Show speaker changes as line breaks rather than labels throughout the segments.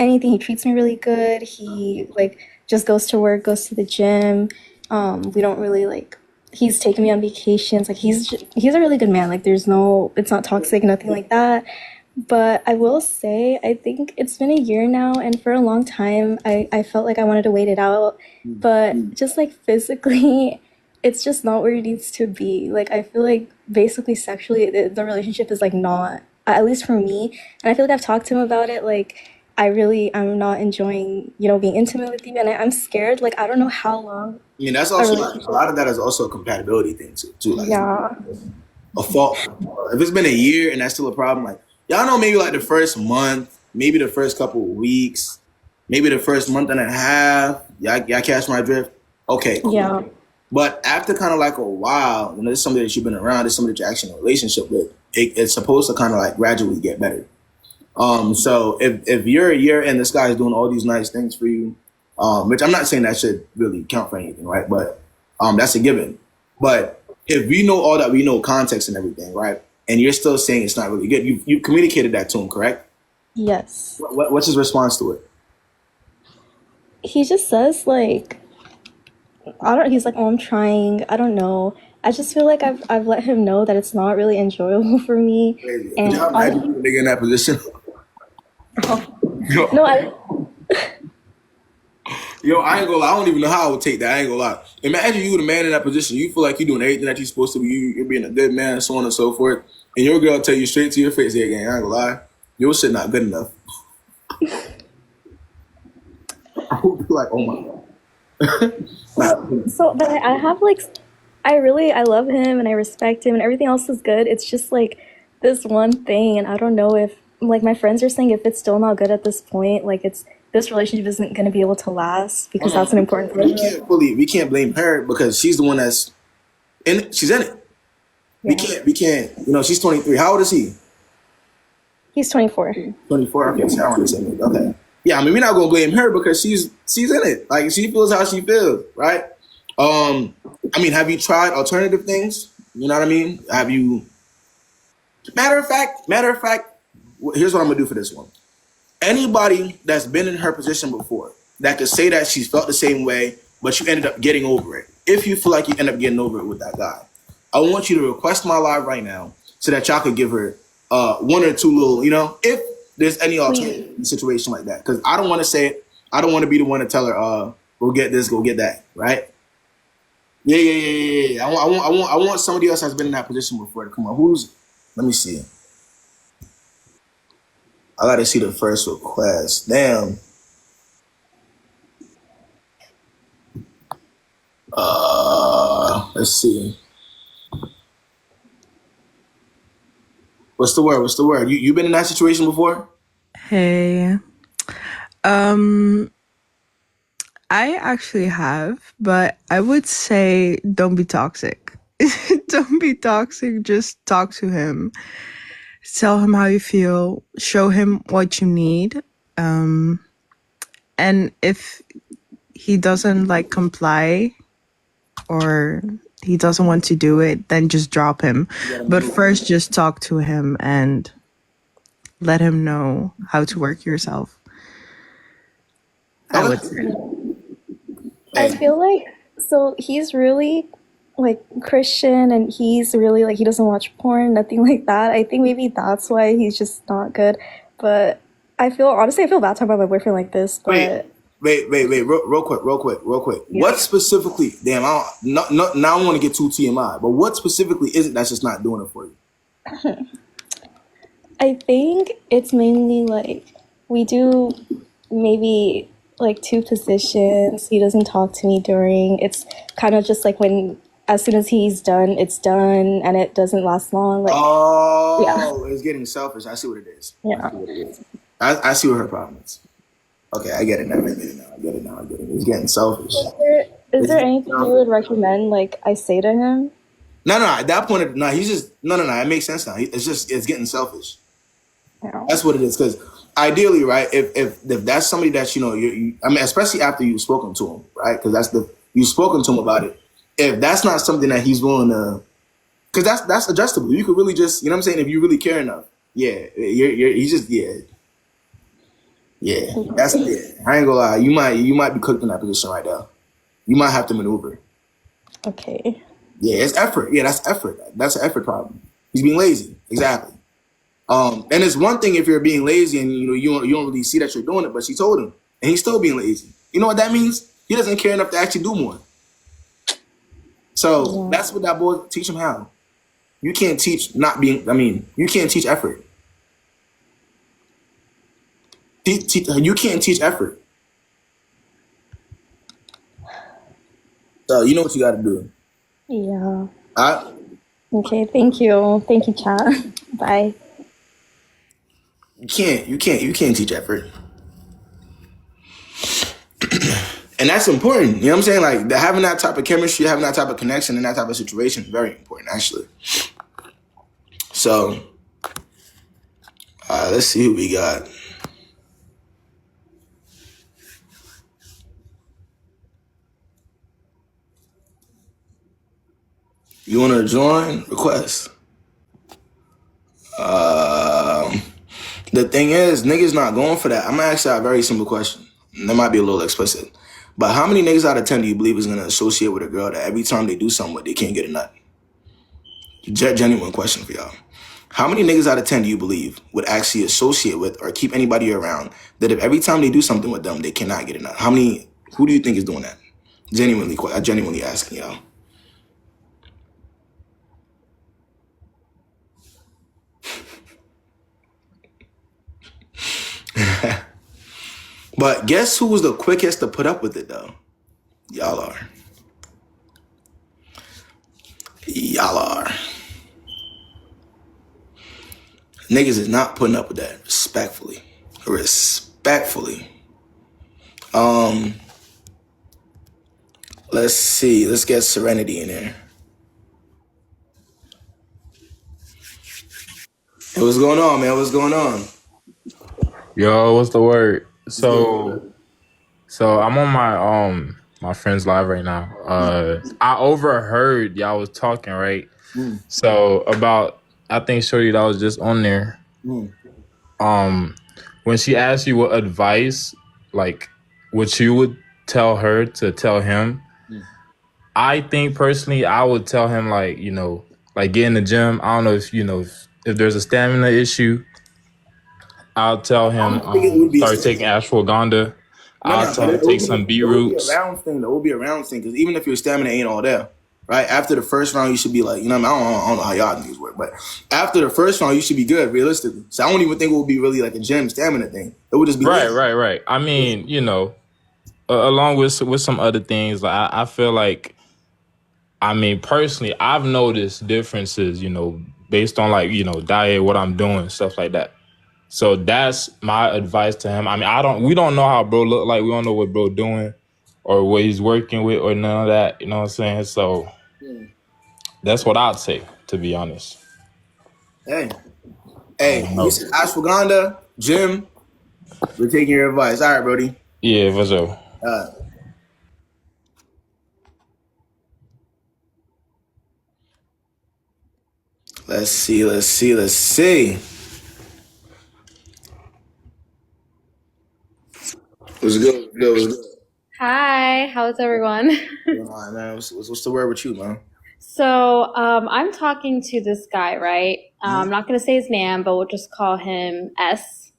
anything. He treats me really good. He like just goes to work, goes to the gym. We don't really like. He's taken me on vacations. Like he's a really good man. Like there's no, it's not toxic, nothing like that. But I will say, I think it's been a year now, and for a long time, I felt like I wanted to wait it out. But just like physically, it's just not where it needs to be. Like, I feel like basically sexually, the relationship is like not, at least for me. And I feel like I've talked to him about it. Like, I'm not enjoying, being intimate with you. And I'm scared. Like, I don't know how long
I mean, that's
a
also like a
relationship.
lot of that is also a compatibility thing too. Like
Yeah.
a fault. If it's been a year and that's still a problem, like y'all know maybe like the first month, maybe the first couple of weeks, maybe the first month and a half. Y'all catch my drift. Okay, cool.
Yeah.
But after kind of like a while, it's somebody that you've been around, it's somebody that you're actually in a relationship with. It's supposed to kind of like gradually get better. So if you're a year and this guy is doing all these nice things for you, which I'm not saying that should really count for anything, right? But that's a given. But if we know all that we know, context and everything, right? And you're still saying it's not really good, you communicated that to him, correct?
Yes.
What's his response to it?
He just says, like, I don't, he's like, oh, I'm trying. I don't know. I just feel like I've let him know that it's not really enjoyable for me.
Crazy. Could
And
y'all imagine
honestly,
a nigga in that position?
no,
yo, yo, I ain't gonna lie. I don't even know how I would take that. I ain't gonna lie. Imagine you the man in that position. You feel like you're doing everything that you're supposed to be. You're being a good man, so on and so forth. And your girl tell you straight to your face, "Yeah, gang, I ain't gonna lie. Your shit not good enough." I would be like, "Oh my god." Nah.
but I have like, I love him and I respect him and everything else is good. It's just like this one thing, and I don't know if, like, my friends are saying if it's still not good at this point, like this relationship isn't going to be able to last because that's an important part of it.
We can't blame her because she's the one that's in it. She's in it.
Yeah.
We can't. She's 23. How old is he?
He's 24.
24. Okay, so I want to say maybe. Okay. Yeah, I mean, we're not gonna blame her because she's in it. Like she feels how she feels, right? I mean, have you tried alternative things? You know what I mean? Have you? Matter of fact. Here's what I'm gonna do for this one. Anybody that's been in her position before that could say that she's felt the same way, but you ended up getting over it. If you feel like you end up getting over it with that guy, I want you to request my live right now so that y'all could give her one or two little, if there's any
Please.
alternative situation like that. Because I don't want to say it. I don't want to be the one to tell her, go get this, go get that, right? Yeah. I want somebody else that's been in that position before to come on. Let me see. I gotta see the first request. Damn. Let's see. What's the word? What's the word? You been in that situation before?
Hey, um, I actually have, but I would say don't be toxic. Don't be toxic. Just talk to him. Tell him how you feel. Show him what you need. Um, and if he doesn't like comply or he doesn't want to do it, then just drop him. But first, just talk to him and let him know how to work yourself. I would
Okay.
say.
I
Hey,
feel like, so he's really like Christian and he's really like, he doesn't watch porn, nothing like that. I think maybe that's why he's just not good. But honestly, I feel bad talking about my boyfriend like this,
wait,
but
wait, real quick.
yeah.
What specifically? Damn, I don't, now I don't want to get too TMI, but what specifically is it that's just not doing it for you?
I think it's mainly like we do maybe like two positions. He doesn't talk to me during. It's kind of just like when as soon as he's done, it's done and it doesn't last long. Like yeah.
Oh, it's getting selfish. I see what it is. I
Yeah.
see what it is. I see what her problem is. Okay, I get it now. I get it. It's getting selfish.
Is
It's
there
getting
anything you
selfish.
would recommend like I say to him?
No. At that point, no. He's just no. It makes sense now. It's getting selfish.
Yeah.
That's what it is. Because ideally, right, if that's somebody that I mean, especially after you've spoken to him, right? Because you've spoken to him about it. If that's not something that he's willing to, because that's adjustable. You could really just, you know what I'm saying, if you really care enough. Yeah, he's just yeah. Yeah, that's it. I ain't gonna lie. You might be cooked in that position right now. You might have to maneuver.
Okay.
Yeah, it's effort. Yeah, that's effort. That's an effort problem. He's being lazy. Exactly. And it's one thing if you're being lazy and you don't really see that you're doing it, but she told him, and he's still being lazy. You know what that means? He doesn't care enough to actually do more. So
Yeah.
that's what that boy teach him how. You can't teach not being. I mean, you can't teach effort. You can't teach effort. So you know what you got to do.
Yeah.
All right.
Okay. Thank you. Thank you, chat. Bye.
You can't teach effort. And that's important. You know what I'm saying? Like having that type of chemistry, having that type of connection in that type of situation is very important, actually. So, let's see who we got. You want to join? Request. The thing is, niggas not going for that. I'm gonna ask you a very simple question. That might be a little explicit, but how many niggas out of 10 do you believe is gonna associate with a girl that every time they do something with, they can't get a nut? Genuine question for y'all. How many niggas out of 10 do you believe would actually associate with or keep anybody around that if every time they do something with them, they cannot get a nut? How many? Who do you think is doing that? I genuinely asking y'all. But guess who was the quickest to put up with it though? Y'all are. Y'all are. Niggas is not putting up with that. Respectfully. Respectfully. Let's see. Let's get Serenity in there. Hey, what's going on, man? What's going on?
Yo, what's the word?
What's good?
So I'm on my friend's live right now. I overheard y'all was talking, right?
Mm,
So about I think Shorty that was just on there.
mm.
When she asked you what advice, like what you would tell her to tell him, I think personally I would tell him like get in the gym. I don't know if there's a stamina issue. I'll tell
I
him
don't think it would be a
start taking
stamina.
ashwagandha.
No,
I'll
no, but
tell him take some
it would be a
beetroots.
round thing. Though. It would be a round thing because even if your stamina ain't all there, right? After the first round, you should be like, you know, what I mean, I don't know how y'all niggas work, but after the first round, you should be good, realistically. So I don't even think it would be really like a gym stamina thing. It would just be lit.
Right. I
Yeah.
mean, along with some other things, like I feel like, I mean, personally, I've noticed differences, based on like, diet, what I'm doing, stuff like that. So that's my advice to him. I mean, we don't know how bro look like. We don't know what bro doing or what he's working with or none of that. You know what I'm saying? So that's what I'd say, to be honest.
Hey,
I
hey,
don't
you
know.
said ashwagandha, gym. We're taking your advice. All right, Brody.
Yeah, for sure.
Uh, let's see. Let's see. What's good? What's good?
Hi, how's everyone?
All right, man. What's the word with you, man?
So, I'm talking to this guy, right? I'm not gonna say his name, but we'll just call him S.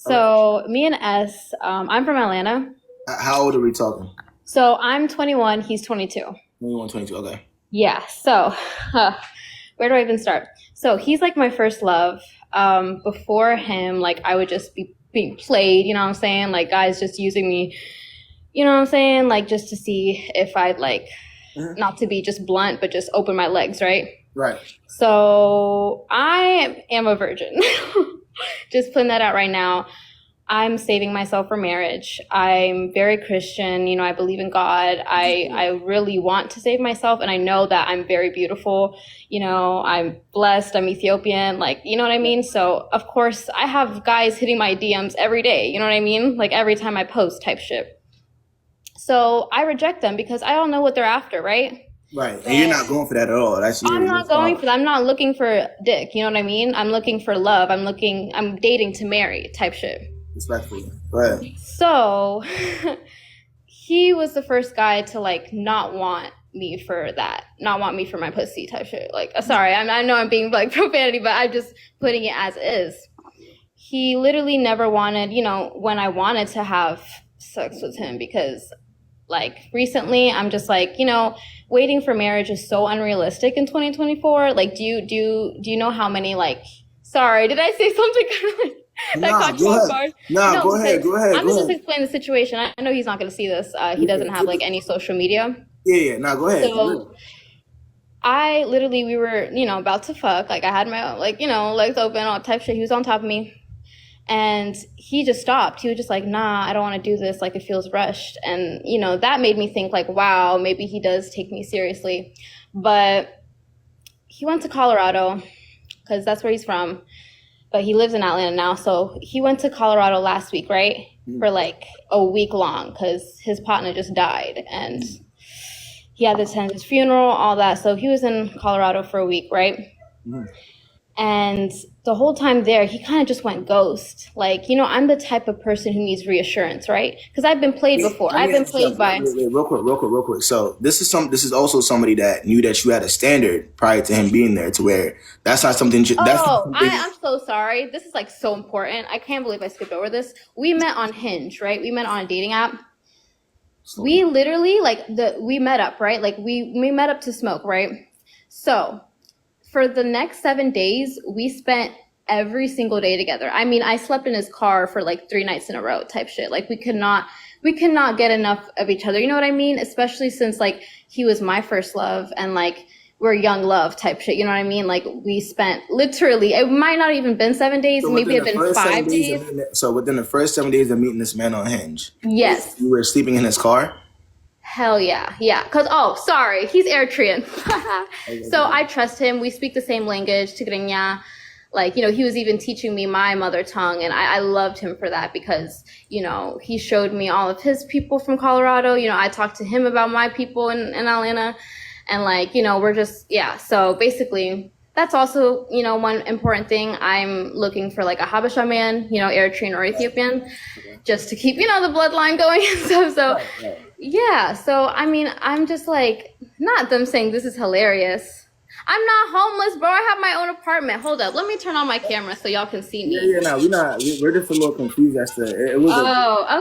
All right.
So, me and S, I'm from Atlanta.
How old are we talking?
So, I'm 21, he's 22.
21, 22. Okay.
Yeah, so, where do I even start? So, he's like my first love. Before him, like, I would just be being played, you know what I'm saying? Like, guys just using me, you know what I'm saying? Like, just to see if I'd like, not to be just blunt, but just open my legs, right?
Right.
So I am a virgin. Just putting that out right now. I'm saving myself for marriage. I'm very Christian. I believe in God. I really want to save myself. And I know that I'm very beautiful. I'm blessed. I'm Ethiopian. Like, you know what I mean? So, of course, I have guys hitting my DMs every day. You know what I mean? Like every time I post type shit. So I reject them because I don't know what they're after, right?
Right. And you're not going for that at all. That's your
I'm not going for that. I'm not looking for dick. You know what I mean? I'm looking for love. I'm dating to marry type shit.
Respectfully. Go ahead.
So he was the first guy to like not want me for that, not want me for my pussy type shit. Like, sorry, I know I'm being like profanity, but I'm just putting it as is. He literally never wanted, you know, when I wanted to have sex with him, because like recently I'm just like, you know, waiting for marriage is so unrealistic in 2024. Like, do you know how many, like, sorry, did I say something kind of like that caught you off guard?
No, go ahead.
I'm just explaining the situation. I know he's not going to see this. He doesn't have like any social media.
Yeah. No, go ahead.
So I literally, we were, you know, about to fuck. Like I had my, like, you know, legs open, all type shit. He was on top of me. And he just stopped. He was just like, nah, I don't want to do this. Like, it feels rushed. And, you know, that made me think like, wow, maybe he does take me seriously. But he went to Colorado because that's where he's from. But he lives in Atlanta now. So he went to Colorado last week, right? For like a week long because his partner just died. And he had to attend his funeral, all that. So he was in Colorado for a week, right? And the whole time there, he kind of just went ghost. Like, you know, I'm the type of person who needs reassurance, right? Because I've been played before. I've been played by.
Wait, real quick. So this is also somebody that knew that you had a standard prior to him being there, to where that's not something.
I'm so sorry. This is like so important. I can't believe I skipped over this. We met on Hinge, right? We met on a dating app. We literally we met up, right? Like we met up to smoke, right? So for the next 7 days, we spent every single day together. I mean, I slept in his car for like 3 nights in a row type shit. Like we could not get enough of each other. You know what I mean? Especially since like he was my first love and like we're young love type shit. You know what I mean? Like we spent literally, it might not even been 7 days. So maybe it had been 5 days.
So within the first 7 days of meeting this man on Hinge.
Yes.
You were sleeping in his car?
Hell yeah. Yeah. Cause, sorry. He's Eritrean. So I trust him. We speak the same language, Tigrinya. Like, you know, he was even teaching me my mother tongue. And I loved him for that because, you know, he showed me all of his people from Colorado. You know, I talked to him about my people in Atlanta. And like, you know, we're just, yeah. So basically that's also, you know, one important thing. I'm looking for like a Habesha man, you know, Eritrean or Ethiopian, just to keep, you know, the bloodline going and stuff. So yeah. So, I mean, I'm just like, not them saying this is hilarious. I'm not homeless, bro. I have my own apartment. Hold up. Let me turn on my camera so y'all can see me.
Yeah, we're just a little confused as to it was.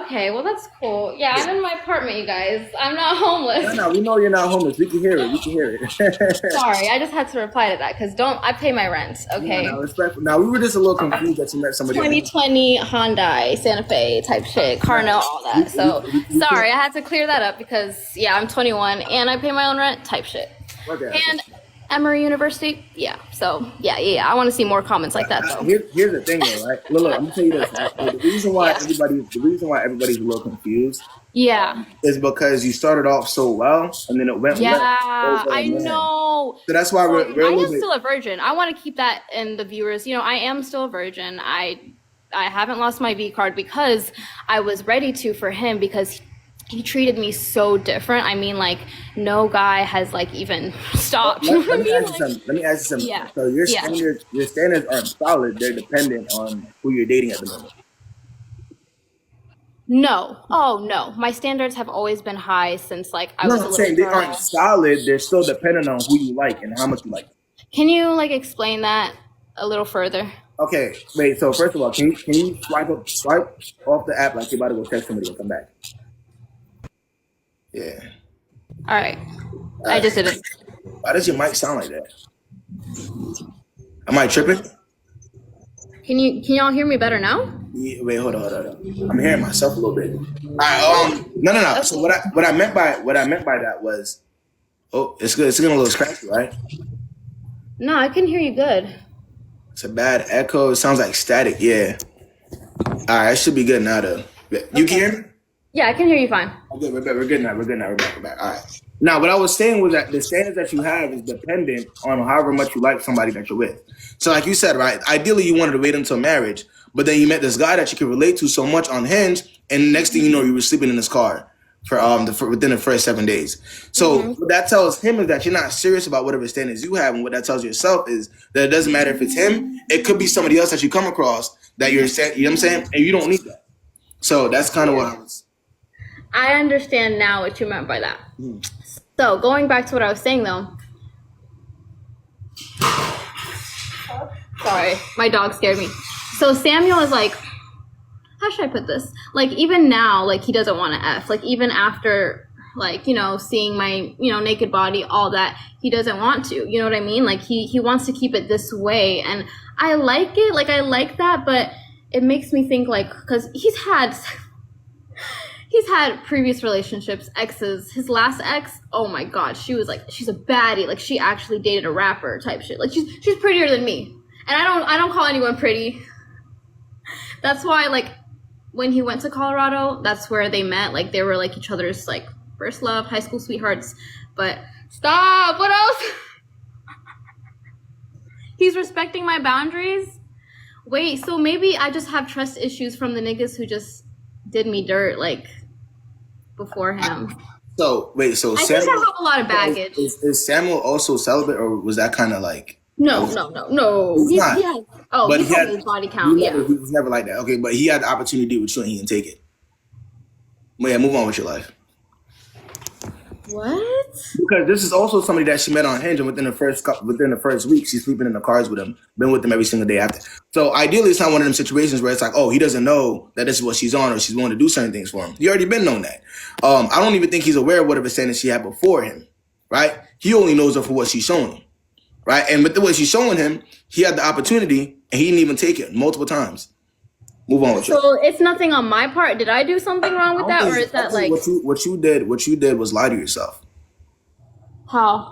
Okay. Well, that's cool. Yeah, I'm in my apartment, you guys. I'm not homeless.
No, we know you're not homeless. We can hear it.
Sorry, I just had to reply to that because I pay my rent, okay?
No, respectful. Now, we were just a little confused that you met somebody.
2020 Hyundai, Santa Fe type shit, car note, all that. So, sorry, I had to clear that up because, yeah, I'm 21 and I pay my own rent type shit.
Okay.
And Emory University, yeah. So yeah. I want to see more comments like that though.
Here's the thing, though, right? Look, I'm gonna tell you this. Right? The reason why everybody's a little confused, is because you started off so well and then it went.
Yeah, I know.
So that's why we're
I am still a virgin. I want to keep that in the viewers. You know, I am still a virgin. I haven't lost my V card because I was ready to for him because he treated me so different. I mean, like, no guy has, like, even stopped.
Let me ask you something.
Yeah.
So your standards aren't solid. They're dependent on who you're dating at the moment.
No. Oh, no. My standards have always been high since, like, I was a little girl.
They aren't solid. They're still dependent on who you like and how much you like.
Can you, like, explain that a little further?
Okay. Wait, so first of all, can you swipe off the app like you're about to go text somebody and come back? Yeah.
All right. I just did it.
Why does your mic sound like that? Am I tripping?
Can y'all hear me better now?
Yeah, wait, hold on. I'm hearing myself a little bit. All right. No. Okay. So what I meant by that was, it's good. It's getting a little scratchy, right?
No, I can hear you good.
It's a bad echo. It sounds like static. Yeah. All right. It should be good now, though. You can hear me?
Yeah, I can hear you fine.
Okay, we're good now. We're back. All right. Now, what I was saying was that the standards that you have is dependent on however much you like somebody that you're with. So like you said, right, ideally you wanted to wait until marriage, but then you met this guy that you could relate to so much on Hinge, and next thing you know, you were sleeping in his car for within the first 7 days. So what that tells him is that you're not serious about whatever standards you have, and what that tells yourself is that it doesn't matter if it's him, it could be somebody else that you come across that you know what I'm saying? And you don't need that. So that's kind of what I was.
I understand now what you meant by that. So going back to what I was saying though. Sorry, my dog scared me. So Samuel is like, how should I put this? Like even now, like he doesn't want to F. Like even after like, seeing my, naked body, all that, he doesn't want to. You know what I mean? Like he wants to keep it this way. And I like it. Like I like that, but it makes me think like, because he's had previous relationships, exes. His last ex, oh my god, she's a baddie. Like she actually dated a rapper type shit. Like she's prettier than me. And I don't call anyone pretty. That's why like when he went to Colorado, that's where they met. Like they were like each other's like first love, high school sweethearts. But stop, what else? He's respecting my boundaries. Wait, so maybe I just have trust issues from the niggas who just did me dirt like before him.
So wait, so
I
Samuel,
think I have a lot of baggage.
is Samuel also celibate, or was that kind of like?
No.
He's
He
not.
has, oh,
But
he had his body count.
He was never like that. Okay, but he had the opportunity with you, and he didn't take it. But yeah, move on with your life.
What?
Because this is also somebody that she met on Hinge, and within the first week, she's sleeping in the cars with him, been with him every single day after. So ideally, it's not one of them situations where it's like, oh, he doesn't know that this is what she's on, or she's willing to do certain things for him. He already been known that. I don't even think he's aware of whatever standards she had before him, right? He only knows her for what she's showing him, right? And with the way she's showing him, he had the opportunity, and he didn't even take it multiple times. Move on with you.
So it's nothing on my part. Did I do something wrong with that, or is that like
what you did was lie to yourself.
how?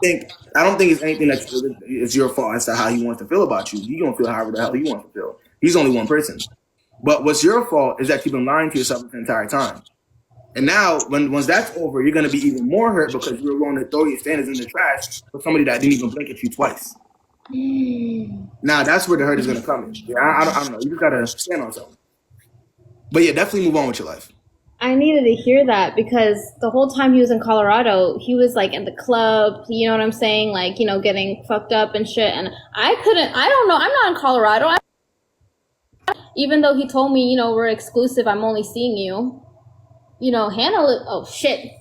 I don't think it's anything that it's your fault as to how he wants to feel about you. You don't feel however the hell he wants to feel. He's only one person. But what's your fault is that you've been lying to yourself the entire time. And now, once that's over, you're going to be even more hurt because you were willing to throw your standards in the trash for somebody that didn't even blink at you twice. Now, that's where the hurt is going to come in. Yeah, I don't know. You just got to stand on something. But yeah, definitely move on with your life.
I needed to hear that because the whole time he was in Colorado, he was like in the club, you know what I'm saying? Like, getting fucked up and shit. And I don't know. I'm not in Colorado. Even though he told me, we're exclusive, I'm only seeing you. Oh shit.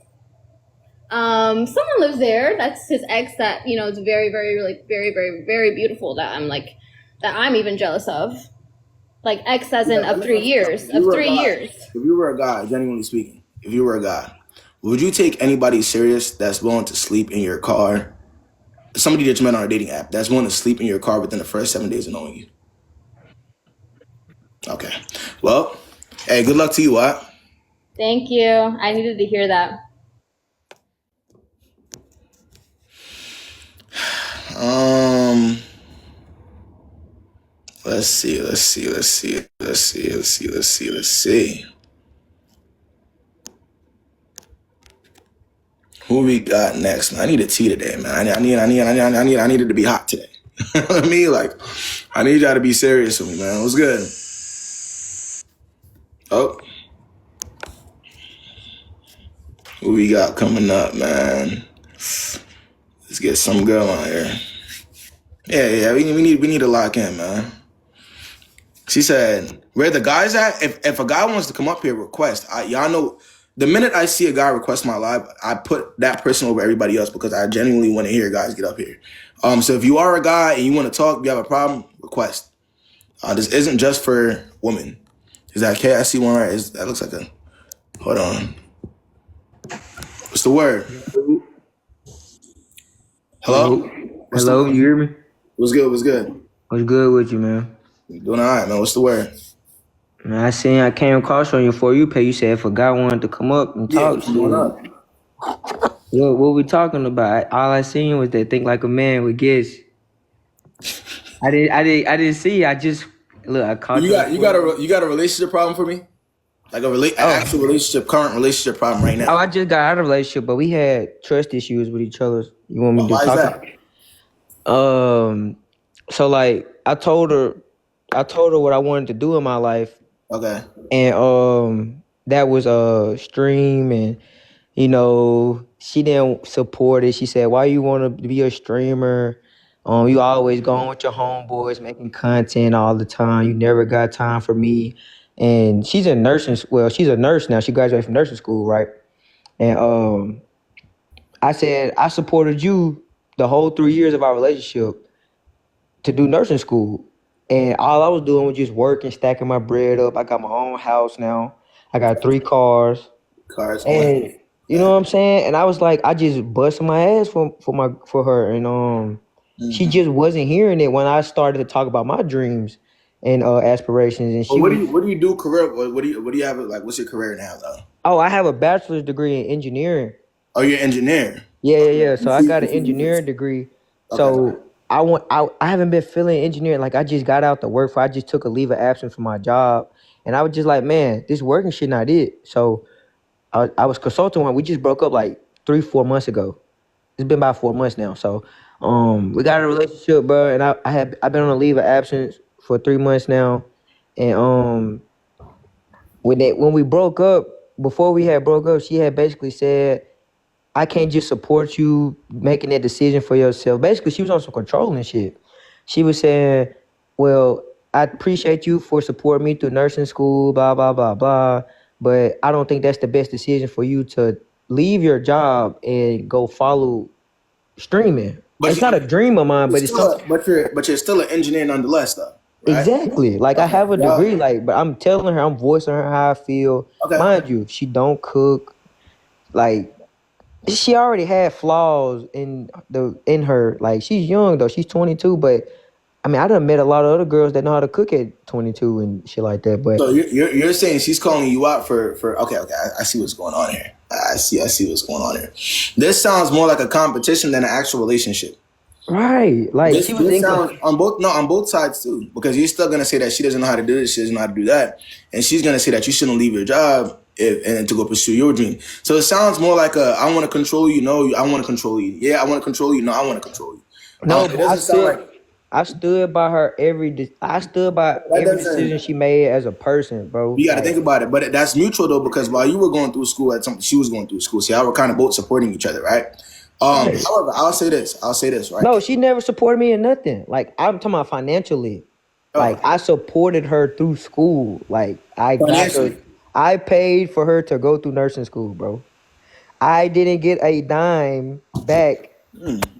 Someone lives there. That's his ex that, is very, very, like, very, very, very beautiful that I'm even jealous of. Like ex as in of 3 years. Of 3 years.
If you were a guy, genuinely speaking, if you were a guy, would you take anybody serious that's willing to sleep in your car? Somebody that you met on a dating app that's willing to sleep in your car within the first 7 days of knowing you? Okay. Well, hey, good luck to you, what?
Thank you. I needed to hear that.
Let's see. Who we got next, man? I need a tea today, man. I need it to be hot today. You know what I mean? Like, I need y'all to be serious with me, man. What's good? Oh. Who we got coming up, man? Let's get some girl on here. Yeah, we need to lock in, man. She said, where the guys at? If a guy wants to come up here, request. Y'all know, the minute I see a guy request my live, I put that person over everybody else because I genuinely want to hear guys get up here. So if you are a guy and you want to talk, you have a problem, request. This isn't just for women. Is that okay? I see one right. That looks like a. Hold on. What's the word? Hello?
Hello, you hear me?
What's good? What's good?
What's good with you, man?
Doing all right, man. What's the word?
Man, I came across on your For You page. You said if a guy wanted to come up and talk
what's going up?
What we talking about? All I seen was that think like a man with guess. I didn't see. I just look. I caught
you got a relationship problem for me? Like an actual relationship, current relationship problem right now?
Oh, I just got out of a relationship, but we had trust issues with each other. You want me to
why
talk?
Is that?
So like I told her what I wanted to do in my life.
Okay.
And that was stream, and she didn't support it. She said, "Why you want to be a streamer? You always going with your homeboys making content all the time. You never got time for me." and she's in nursing. Well, she's a nurse now. She graduated from nursing school, right? And I said I supported you the whole 3 years of our relationship to do nursing school, and all I was doing was just working, stacking my bread up. I got my own house now. I got 3 cars.
Cars on.
And you know what I'm saying? And I was like, I just busted my ass for her. And she just wasn't hearing it when I started to talk about my dreams and aspirations. And
But
she was,
what do you do career? What do you have? Like, what's your career now though?
oh, I have a bachelor's degree in engineering.
Oh, you're an engineer.
Yeah. So I got an
You
engineering degree.
Okay.
So I haven't been feeling engineering. Like I just got out the work for I just took a leave of absence from my job. And I was just like, man, this working shit not it. So I was consulting one. We just broke up like 3-4 months ago. It's been about 4 months now. So we got a relationship, bro, and I've been on a leave of absence for 3 months now. And when we broke up, before we had broke up, she had basically said, I can't just support you making that decision for yourself. Basically, she was on some controlling shit. She was saying, well, I appreciate you for supporting me through nursing school, blah, blah, blah, blah. But I don't think that's the best decision for you to leave your job and go follow streaming.
But
It's not a dream of mine, but it's
still,
something.
but you're still an engineer nonetheless, though, right?
Exactly. Like I have a
Yeah.
degree, like, but I'm telling her, I'm voicing her how I feel.
Okay.
Mind you, she don't cook. Like she already had flaws in her. Like she's young though. She's 22, but I mean, I done met a lot of other girls that know how to cook at 22 and shit like that. But
So you're saying she's calling you out for okay. I see what's going on here. I see what's going on here. This sounds more like a competition than an actual relationship.
right, like
This,
she was
this
thinking.
sounds on both sides too, because you're still gonna say that she doesn't know how to do this, she doesn't know how to do that, and she's gonna say that you shouldn't leave your job and to go pursue your dream. So it sounds more like I want to control you. No, I want to control you. Yeah, I want to control you. No, I want to control you.
No,
It
but
doesn't sound like
I stood by her I stood by every
doesn't-
decision she made as a person, bro.
you got to
Like,
think about it, but that's mutual though, because while you were going through school she was going through school. See, I were kind of both supporting each other, right?
Right.
However, I'll say this, right?
no, she never supported me in nothing. Like I'm talking about financially.
Oh.
Like I supported her through school. Like I got her,
Financially.
I paid for her to go through nursing school, bro. I didn't get a dime back.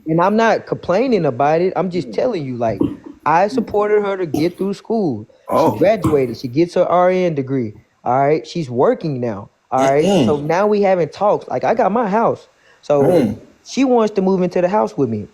And I'm not complaining about it. I'm just telling you, like, I supported her to get through school.
Oh.
She graduated. She gets her RN degree. All right. She's working now. All right. So now we having talks. Like, I got my house. So she wants to move into the house with me.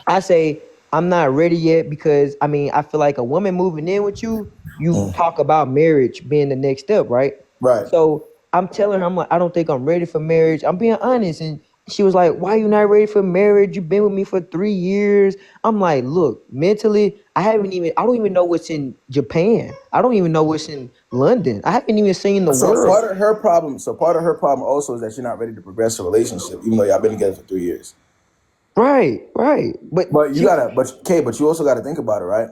I say, I'm not ready yet because, I mean, I feel like a woman moving in with you, you talk about marriage being the next step, right?
Right.
So I'm telling her, I'm like, I don't think I'm ready for marriage. I'm being honest. And she was like, why you not ready for marriage? You've been with me for 3 years. I'm like, look, mentally, I don't even know what's in Japan. I don't even know what's in London. I haven't even seen the
So
world.
part of her problem also is that you're not ready to progress a relationship, even though y'all been together for 3 years.
Right. But
But you also gotta think about it, right?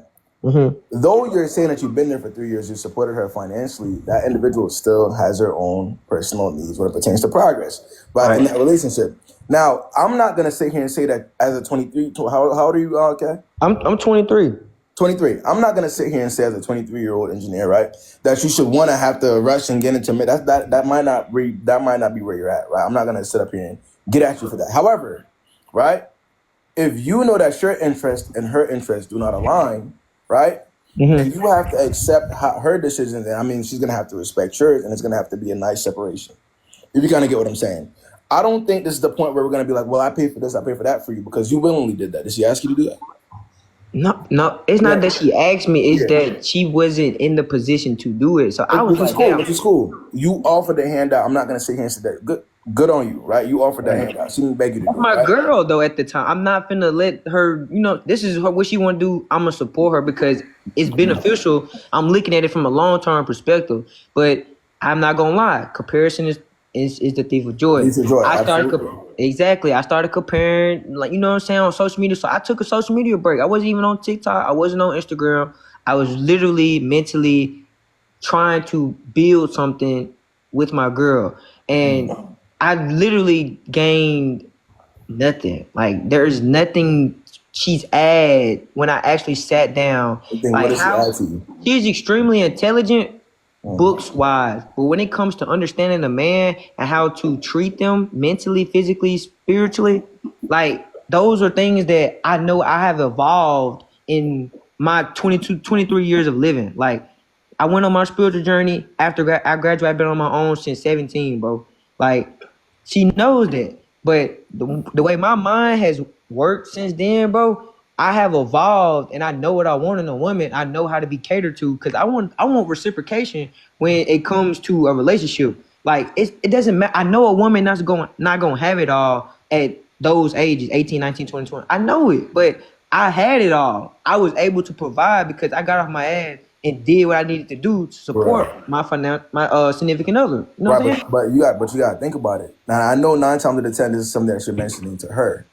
Though you're saying that you've been there for 3 years, you supported her financially, that individual still has her own personal needs when it pertains to progress, right? In that relationship. Now, I'm not gonna sit here and say that as a 23, how old are you, okay?
I'm 23.
23. I'm not gonna sit here and say as a 23-year-old engineer, right, that you should want to have to rush and get into that might not be where you're at, right? I'm not gonna sit up here and get at you for that. However, right, if you know that your interest and her interest do not align, right, then you have to accept her decisions. And I mean, she's gonna have to respect yours, and it's gonna have to be a nice separation. If you kind of get what I'm saying. I don't think this is the point where we're gonna be like, well, I pay for this, I pay for that for you, because you willingly did that. Did she ask you to do that?
No, it's not that she asked me. It's that she wasn't in the position to do it. So I was like, damn.
Which is cool. You offered the handout. I'm not gonna sit here and say that. Good on you, right? You offered that handout. She didn't beg you to do it.
My
right?
girl though at the time. I'm not finna let her, this is what she wanna do. I'm gonna support her because it's beneficial. I'm looking at it from a long-term perspective. But I'm not gonna lie, comparison is the thief of joy.
Thief of joy,
I started comparing, like, you know what I'm saying, on social media. So I took a social media break. I wasn't even on TikTok. I wasn't on Instagram. I was literally mentally trying to build something with my girl. And I literally gained nothing. Like, there's nothing she's add when I actually sat down.
What
Like,
does she add to you?
she's extremely intelligent, books wise, but when it comes to understanding a man and how to treat them mentally, physically, spiritually, like those are things that I know I have evolved in my 22, 23 years of living. Like I went on my spiritual journey after I graduated. I've been on my own since 17, bro. Like she knows that, but the way my mind has worked since then, bro, I have evolved and I know what I want in a woman. I know how to be catered to because I want reciprocation when it comes to a relationship. Like it doesn't matter. I know a woman not gonna have it all at those ages, 18, 19, 20, 20. I know it, but I had it all. I was able to provide because I got off my ass and did what I needed to do to support my significant other. You know what I'm
Right,
saying?
but you gotta think about it. Now I know 9 times out of 10 this is something that you're mentioning to her,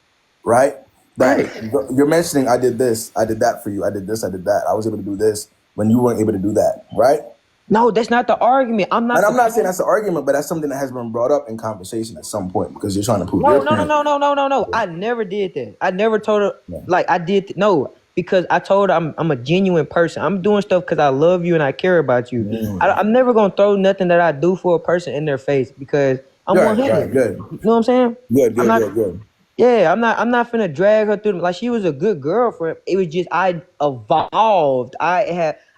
right? That
Right.
you're mentioning I did this, I did that for you, I did this, I did that. I was able to do this when you weren't able to do that, right?
No, that's not the argument. I'm not.
And I'm not saying that's an argument, but that's something that has been brought up in conversation at some point because you're trying to prove
No,
your
no, no,
point.
no, no, no, no, no. I never did that. I never told her
Yeah.
like I did. No, because I told her I'm a genuine person. I'm doing stuff because I love you and I care about you. I'm never gonna throw nothing that I do for a person in their face because I'm
Right,
100.
good.
You know what I'm saying?
Good,
I'm
good,
not.
good, good.
Yeah, I'm not finna drag her through. Like she was a good girlfriend. It was just I evolved.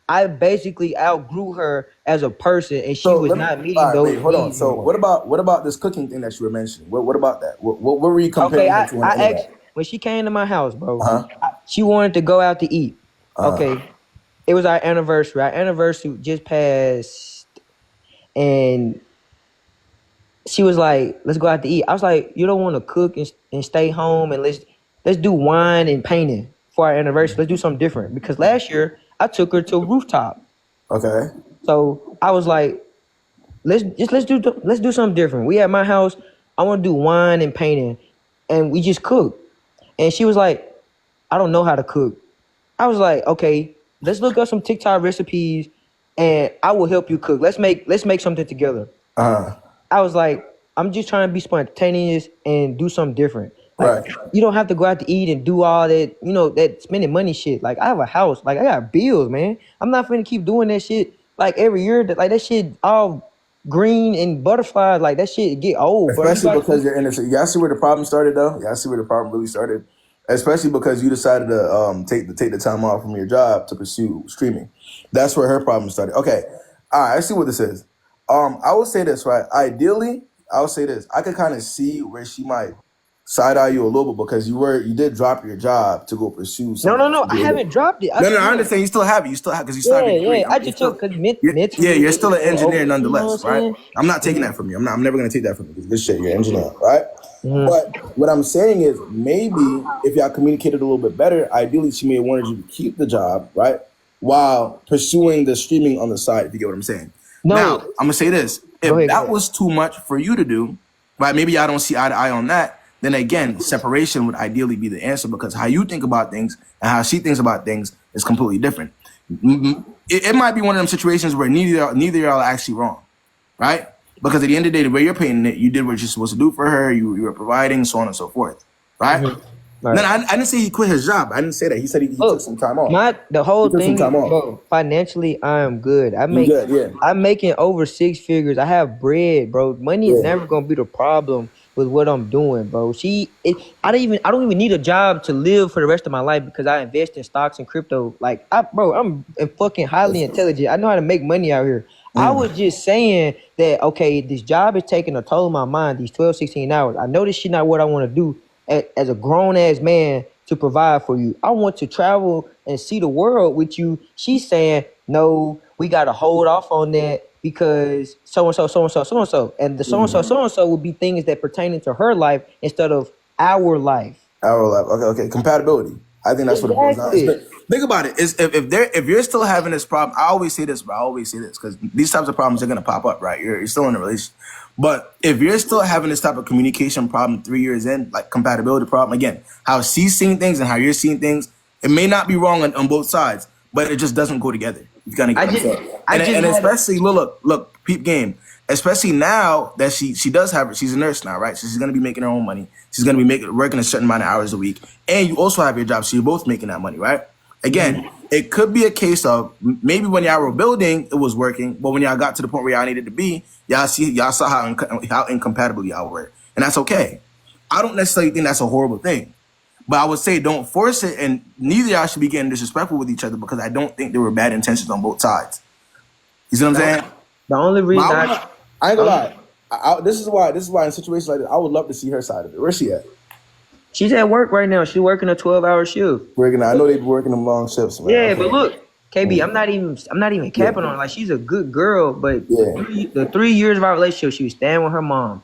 I basically outgrew her as a person, and she
So
was
let me
not
all
meeting
right,
those
wait, hold on.
needs
So
anymore.
what about this cooking thing that you were mentioning? What about that? What were you
Okay,
comparing her to on the
I asked
internet?
when she came to my house, bro.
Uh-huh.
She wanted to go out to eat.
Uh-huh.
Okay, it was our anniversary. Our anniversary just passed, and she was like, "Let's go out to eat." I was like, "You don't want to cook and stay home and let's do wine and painting for our anniversary. Let's do something different." Because last year I took her to a rooftop,
Okay.
so I was like, let's do something different. We at my house. I want to do wine and painting, and we just cook. And she was like, I don't know how to cook. I was like, okay, let's look up some TikTok recipes, and I will help you cook. Let's make something together.
Uh-huh.
I was like, I'm just trying to be spontaneous and do something different. Like,
Right.
you don't have to go out to eat and do all that, that spending money shit. Like, I have a house. Like, I got bills, man. I'm not finna keep doing that shit like every year. Like, that shit all green and butterflies. Like, that shit get old, bro. You
Especially
got
because you're innocent. Y'all see where the problem started though? Y'all see where the problem really started? Especially because you decided to take the time off from your job to pursue streaming. That's where her problem started. Okay. All right, I see what this is. I would say this, right? Ideally, I would say this. I could kind of see where she might side eye you a little bit because you did drop your job to go pursue
no,
something
no,
else.
no. I haven't dropped it.
No, no, I understand. You still have it. You still have because you still have
Yeah,
your degree.
yeah. I
You're
just
still,
took because
yeah,
mentally,
you're still an engineer
you know what I'm
nonetheless, right?
saying?
I'm not taking that from you. I'm never gonna take that from you. Good shit. You're an engineer, right?
Mhm.
But what I'm saying is maybe if y'all communicated a little bit better, ideally she may have wanted you to keep the job, right? While pursuing the streaming on the side, if you get what I'm saying. Now,
No,
I'm gonna say this.
go
If
ahead, go
that
ahead.
was too much for you to do, right? Maybe y'all don't see eye to eye on that. Then again, separation would ideally be the answer because how you think about things and how she thinks about things is completely different. It might be one of them situations where neither y'all are actually wrong, right? Because at the end of the day, the way you're painting it, you did what you're supposed to do for her. You were providing, so on and so forth, right?
Mhm.
No,
Right.
I didn't say he quit his job. I didn't say that. He said he took
Look,
some time off.
the whole
He took some
thing,
time off.
bro. Financially, I am good.
You good? Yeah,
I'm making over 6 figures. I have bread, bro. Money is
yeah.
never gonna be the problem with what I'm doing, bro. I don't even need a job to live for the rest of my life because I invest in stocks and crypto. Like, I'm fucking highly intelligent. I know how to make money out here. I was just saying that, okay, this job is taking a toll on my mind, these 12, 16 hours. I know this shit not what I want to do as a grown ass man to provide for you. I want to travel and see the world with you. She's saying, no, we got to hold off on that because so and so, so and so, so and so. And the so and so would be things that pertaining to her life instead of our life.
Our life. Okay. Compatibility. I think that's what it boils down.
Exactly.
Think about it. Is if you're still having this problem, I always say this, bro. I always say this because these types of problems are gonna pop up, right? You're still in a relationship, but if you're still having this type of communication problem 3 years in, like compatibility problem, again, how she's seeing things and how you're seeing things, it may not be wrong on both sides, but it just doesn't go together. You gotta get what I'm saying. And especially look, peep game. Especially now that she does have it, she's a nurse now, right? So she's gonna be making her own money. She's gonna be working a certain amount of hours a week, and you also have your job, so you're both making that money, right? Again, it could be a case of maybe when y'all were building, it was working, but when y'all got to the point where y'all needed to be, y'all saw how incompatible y'all were, and that's okay. I don't necessarily think that's a horrible thing, but I would say don't force it, and neither y'all should be getting disrespectful with each other because I don't think there were bad intentions on both sides. You see what I'm saying?
The only reason
I ain't gonna lie. This is why in situations like this, I would love to see her side of it. Where's she at?
she's at work right now. She's working a 12-hour shift.
I know they be working them long shifts, man.
Yeah, but look, KB, I'm not even capping on her. Like, she's a good girl, but the 3 years of our relationship, she was staying with her mom.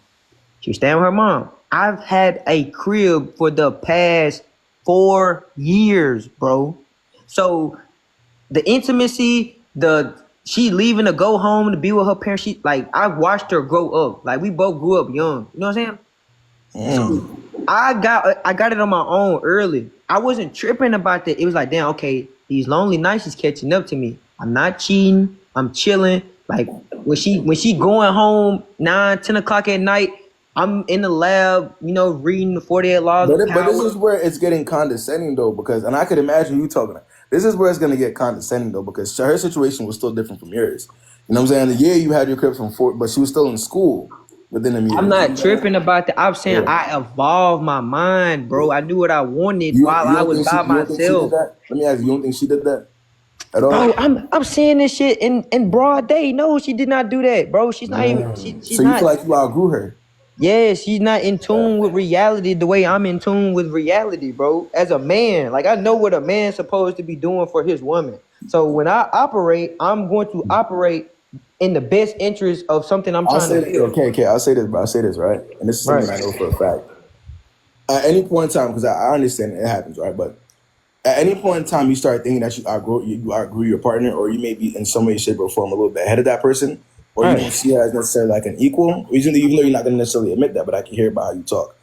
I've had a crib for the past 4 years, bro. So the intimacy, she leaving to go home to be with her parents. I watched her grow up. Like, we both grew up young. You know what I'm saying? So I got it on my own early. I wasn't tripping about that. It was like, damn, okay, these lonely nights is catching up to me. I'm not cheating. I'm chilling. Like, when she going home 9-10 o'clock at night, I'm in the lab, reading the 48 laws.
But this is where it's getting condescending though, and I could imagine you talking. This is where it's gonna get condescending though, because her situation was still different from yours. You know what I'm saying? Yeah, you had your crib from 4, but she was still in school within a year.
I'm not tripping about that. I'm saying I evolved my mind, bro. I knew what I wanted while I was by myself.
Let me ask you, don't think she did that at all?
Bro, I'm seeing this shit in broad day. No, she did not do that, bro. She's not even. She's
so
not.
You feel like you outgrew her?
Yeah, she's not in tune with reality the way I'm in tune with reality, bro. As a man, like, I know what a man's supposed to be doing for his woman. So when I operate, I'm going to operate in the best interest of something I'm trying to build.
Okay, I'll say this, bro. I'll say this, right? And this is something I know for a fact. At any point in time, because I understand it happens, right? But at any point in time, you start thinking that you outgrew your partner, or you may be in some way, shape, or form a little bit ahead of that person, or you don't see her as necessarily like an equal, even though you're not going to necessarily admit that, but I can hear about how you talk.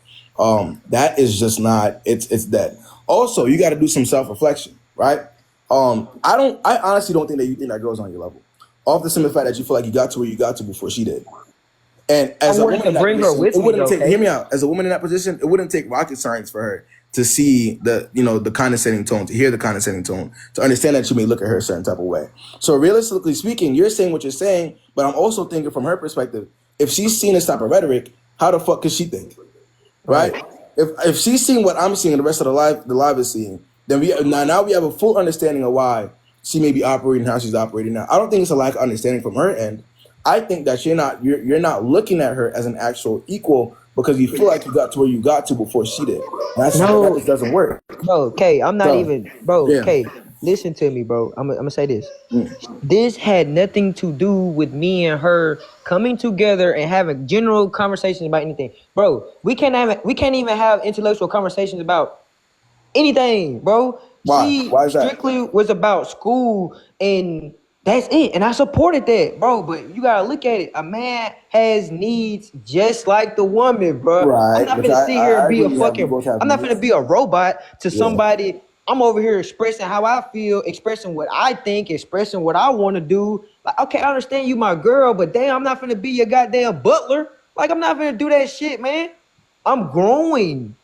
That is just not, it's dead. Also, you got to do some self-reflection, right? I honestly don't think that you think that girl's on your level. Off the simple fact that you feel like you got to where you got to before she did. And as a woman in that position, hear me out. As a woman in that position, it wouldn't take rocket science for her to see the condescending tone, to hear the condescending tone, to understand that you may look at her a certain type of way. So realistically speaking, you're saying what you're saying, but I'm also thinking from her perspective, if she's seen this type of rhetoric, how the fuck could she think? Right? If she's seeing what I'm seeing and the rest of the live is seeing, then now we have a full understanding of why she may be operating how she's operating now. I don't think it's a lack of understanding from her end. I think that you're not looking at her as an actual equal because you feel like you got to where you got to before she did. That just doesn't work.
Bro, Kay, I'm not even, bro, Kay, listen to me, bro. I'm gonna say this. This had nothing to do with me and her coming together and having general conversations about anything. Bro, we can't even have intellectual conversations about anything, bro.
Why? Why is that?
Strictly was about school, and that's it. And I supported that, bro. But you gotta look at it. A man has needs just like the woman, bro.
Right.
I'm not gonna sit here and be a fucking. I'm not gonna be a robot to somebody. I'm over here expressing how I feel, expressing what I think, expressing what I want to do. Like, okay, I understand you, my girl, but damn, I'm not gonna be your goddamn butler. Like, I'm not gonna do that shit, man. I'm growing.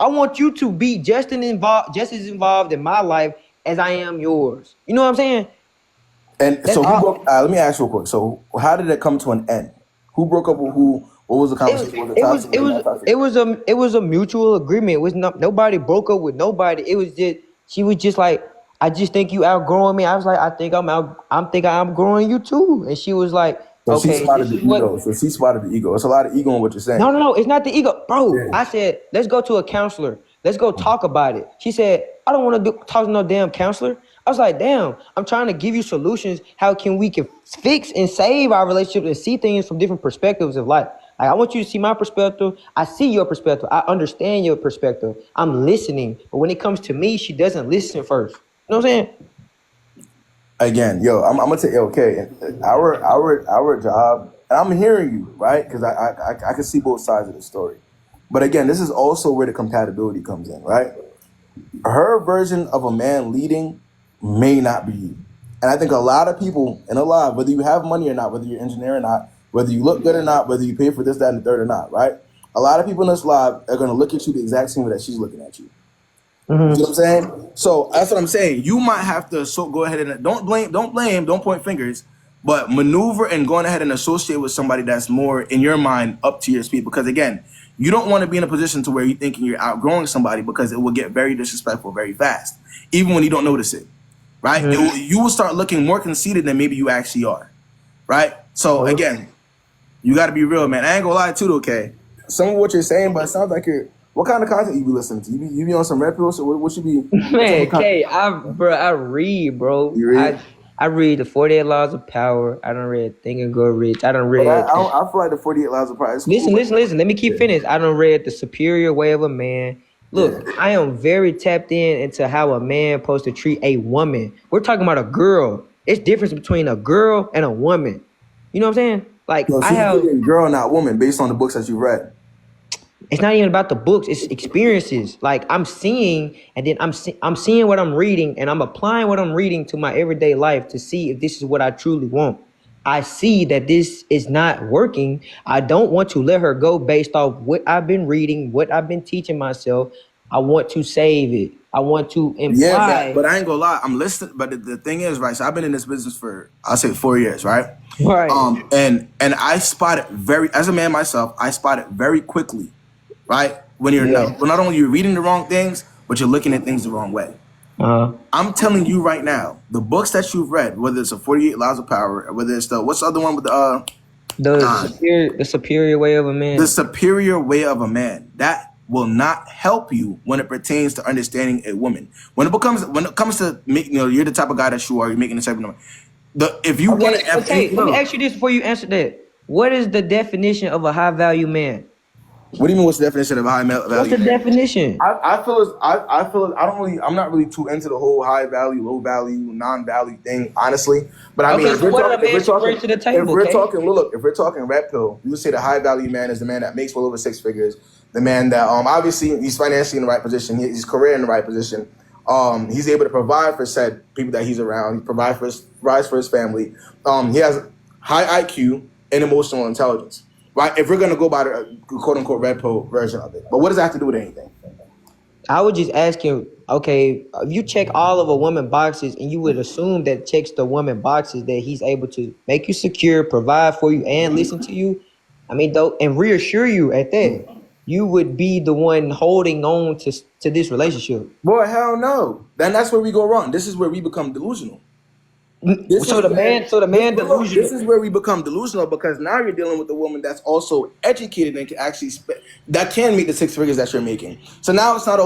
I want you to be just as involved in my life as I am yours. You know what I'm saying?
And so let me ask you real quick. So how did it come to an end? Who broke up with who? What was the conversation?
It was a mutual agreement. It was nobody broke up with nobody. It was just, she was just like, I just think you outgrowing me. I was like, I think I'm outgrowing you too. And she was like,
so
okay,
she spotted the ego. So she spotted the ego. It's a lot of ego in what you're saying.
No, it's not the ego, bro. Yeah. I said, let's go to a counselor. Let's go talk about it. She said, I don't want to talk to no damn counselor. I was like, damn, I'm trying to give you solutions. How can we fix and save our relationship and see things from different perspectives of life? Like, I want you to see my perspective. I see your perspective. I understand your perspective. I'm listening. But when it comes to me, she doesn't listen first. You know what I'm saying?
Again, I'm gonna say, okay, our job, and I'm hearing you, right? Because I can see both sides of the story. But again, this is also where the compatibility comes in, right? Her version of a man leading may not be you. And I think a lot of people in a lot, whether you have money or not, whether you're an engineer or not, whether you look good or not, whether you pay for this, that, and the third or not, right? A lot of people in this live are going to look at you the exact same way that she's looking at you. You see what I'm saying? So that's what I'm saying. You might have to go ahead and don't point fingers, but maneuver and going ahead and associate with somebody that's more in your mind up to your speed. Because again, you don't want to be in a position to where you're thinking you're outgrowing somebody, because it will get very disrespectful very fast, even when you don't notice it. Right? You will start looking more conceited than maybe you actually are. Right? So again, you got to be real, man. I ain't gonna lie too, okay? Some of what you're saying, but it sounds like you're. What kind of content you be listening to? You be on some red pills, or what you be?
Man, Kay, I read, bro.
You read?
I read the 48 Laws of Power. I done read Think and Grow Rich. I done
But
read.
I feel like the 48 Laws of Pride.
Listen. Let me keep finished. I done read The Superior Way of a Man. Look, I am very tapped into how a man supposed to treat a woman. We're talking about a girl. It's difference between a girl and a woman. You know what I'm saying? Like
No, so
I have.
you're a girl, not woman, based on the books that you read.
It's not even about the books. It's experiences. Like I'm seeing, and then I'm seeing what I'm reading, and I'm applying what I'm reading to my everyday life to see if this is what I truly want. I see that this is not working. I don't want to let her go based off what I've been reading, what I've been teaching myself. I want to save it. I want to imply.
Yeah, but I ain't gonna lie. I'm listening. But the thing is, right? So I've been in this business for, I'll say, 4 years, right?
Right.
And I spot it as a man myself, I spot it very quickly, right? When you're not only you're reading the wrong things, but you're looking at things the wrong way. I'm telling you right now, the books that you've read, whether it's the 48 Laws of Power, or whether it's what's the other one with
the superior way of a man.
The superior way of a man, that will not help you when it pertains to understanding a woman. When it comes to you're the type of guy that you are. You're making a type of number. If you want to,
let me ask you this before you answer that. What is the definition of a high value man?
What do you mean? What's the definition of high value?
What's the definition?
I feel I'm not really too into the whole high value, low value, non-value thing, honestly. But I mean, if we're talking red pill, you would say the high value man is the man that makes well over six figures. The man that obviously he's financially in the right position, his career in the right position. He's able to provide for said people that he's around. He provides for his family. He has high IQ and emotional intelligence. Right, if we're gonna go by the quote unquote red pill version of it, but what does that have to do with anything?
I would just ask him, okay, if you check all of a woman boxes, and you would assume that checks the woman boxes, that he's able to make you secure, provide for you, and listen to you. I mean, though, and reassure you at that, you would be the one holding on to this relationship.
Boy, hell no. Then that's where we go wrong. This is where we become delusional.
The man delusional.
This is where we become delusional, because now you're dealing with a woman that's also educated and can actually that can make the six figures that you're making. So now it's not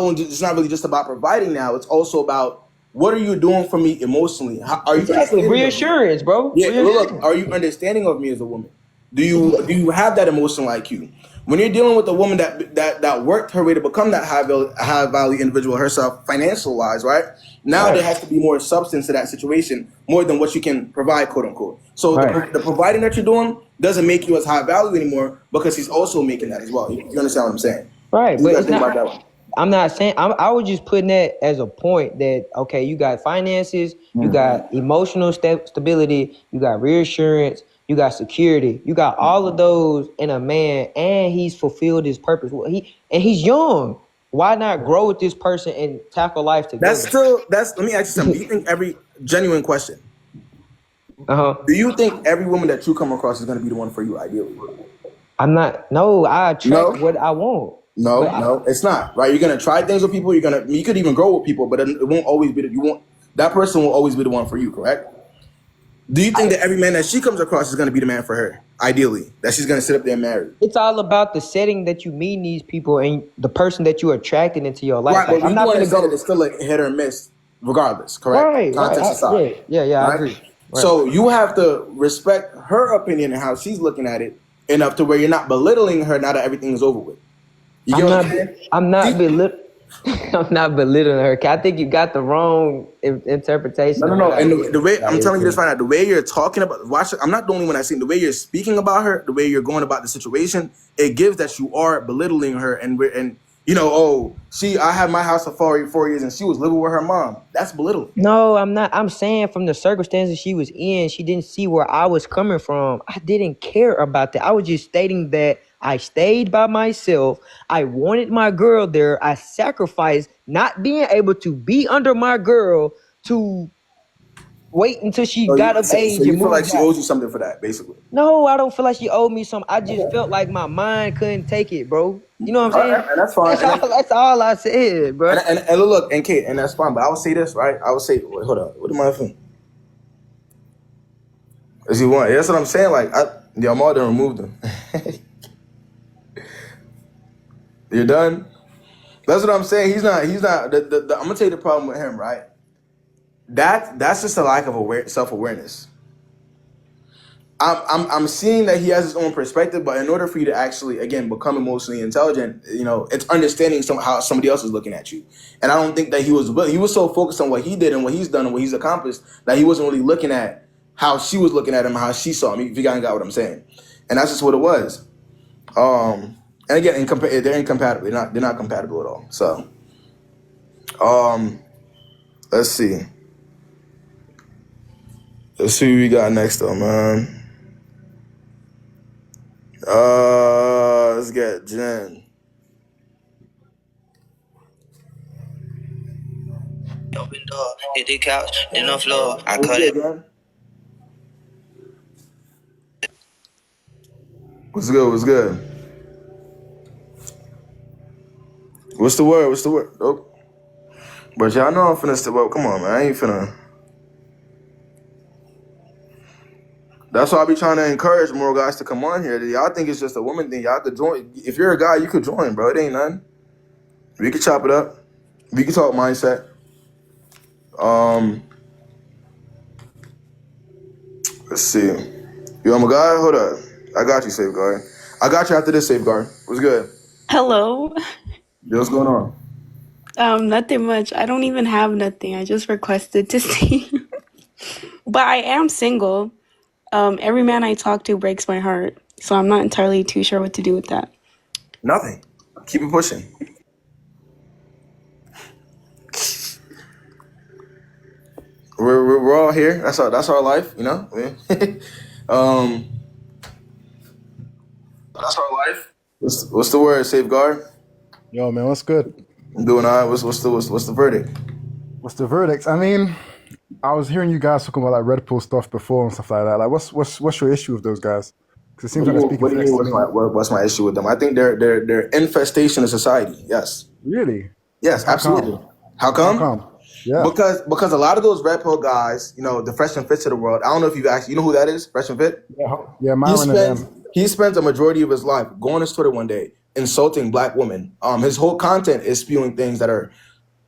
really just about providing. Now it's also about, what are you doing for me emotionally? Are you
reassurance, bro?
Yeah, look, are you understanding of me as a woman? Do you have that emotional IQ? When you're dealing with a woman that worked her way to become that high value individual herself, financial wise, right? Now there has to be more substance to that situation, more than what you can provide, quote unquote. So the providing that you're doing doesn't make you as high value anymore, because he's also making that as well. You understand what I'm saying?
Right,
but think about that one.
I'm not saying, I was just putting that as a point that, okay, you got finances, you got emotional stability, you got reassurance, you got security, you got all of those in a man, and he's fulfilled his purpose. He's young. Why not grow with this person and tackle life together?
Let me ask you something. Do you think genuine question. Do you think every woman that you come across is going to be the one for you, ideally?
I attract what I want.
No, it's not, right? You're gonna try things with people. You could even grow with people, but it won't always be that person will always be the one for you, correct? Do you think that every man that she comes across is gonna be the man for her, ideally? That she's gonna sit up there and marry?
It's all about the setting that you meet these people and the person that you're attracting into your life.
Right, but I'm not gonna go. It's still a hit or miss, regardless, correct?
Right,
context aside.
Yeah, I agree. Right.
So you have to respect her opinion and how she's looking at it enough to where you're not belittling her now that everything is over with.
I'm not belittling her. I think you got the wrong interpretation.
No. And the way I'm telling you this right now, the way you're talking about, I'm not the only one I've seen. The way you're speaking about her, the way you're going about the situation, it gives that you are belittling her, and I had my house for 4 years and she was living with her mom. That's belittling.
No, I'm not. I'm saying from the circumstances she was in, she didn't see where I was coming from. I didn't care about that. I was just stating that I stayed by myself. I wanted my girl there. I sacrificed not being able to be under my girl to wait until she got of
So
age
you
and
feel like
move
she
back.
owes you something for that, basically.
No, I don't feel like she owed me something. I just felt like my mind couldn't take it, bro. You know what I'm
All right,
saying?
and that's fine.
That's all I said, bro.
And look, and Kate, and that's fine. But I would say this, right? I would say, wait, hold on. What am I doing? As you want. That's what I'm saying. Like, I'm all done removed them. You're done? That's what I'm saying. He's not, I'm going to tell you the problem with him, right? That's just a lack of self-awareness. I'm seeing that he has his own perspective, but in order for you to actually, again, become emotionally intelligent, it's understanding how somebody else is looking at you. And I don't think that he was so focused on what he did and what he's done and what he's accomplished that he wasn't really looking at how she was looking at him, how she saw him. If you guys got what I'm saying, and that's just what it was. And again, they're incompatible. They're not compatible at all. So, let's see. Let's see who we got next though, man. Let's get Jen.
Open door, hit the couch, then on floor. I cut it.
What's good? What's good? What's the word? Oh. But y'all know I'm finna step up. Come on, man. I ain't finna. That's why I be trying to encourage more guys to come on here. Y'all think it's just a woman thing. Y'all could join. If you're a guy, you could join, bro. It ain't nothing. We could chop it up. We could talk mindset. Let's see. You want my guy? Hold up. I got you, Safeguard. I got you after this, Safeguard. What's good?
Hello.
Yo, what's going on?
Nothing much. I don't even have nothing. I just requested to see. But I am single. Every man I talk to breaks my heart. So I'm not entirely too sure what to do with that.
Nothing. Keep it pushing. We're all here. That's our life, That's our life. What's the word, Safeguard?
Yo, man, what's good?
I'm doing all right. What's the verdict?
What's the verdict? I mean, I was hearing you guys talking about like Red Pill stuff before and stuff like that. Like, what's your issue with those guys? Because it seems like they're speaking
What do you
facts
mean?
to me.
What's my issue with them? I think they're infestation of society. Yes.
Really?
Yes,
How
absolutely.
come?
How come?
How come? Yeah.
Because a lot of those Red Pill guys, the Fresh and Fits of the world. I don't know if you've actually, you know who that is, Fresh and Fit.
Yeah, Myron and them.
He spends a majority of his life going on his Twitter one day insulting black women. His whole content is spewing things that are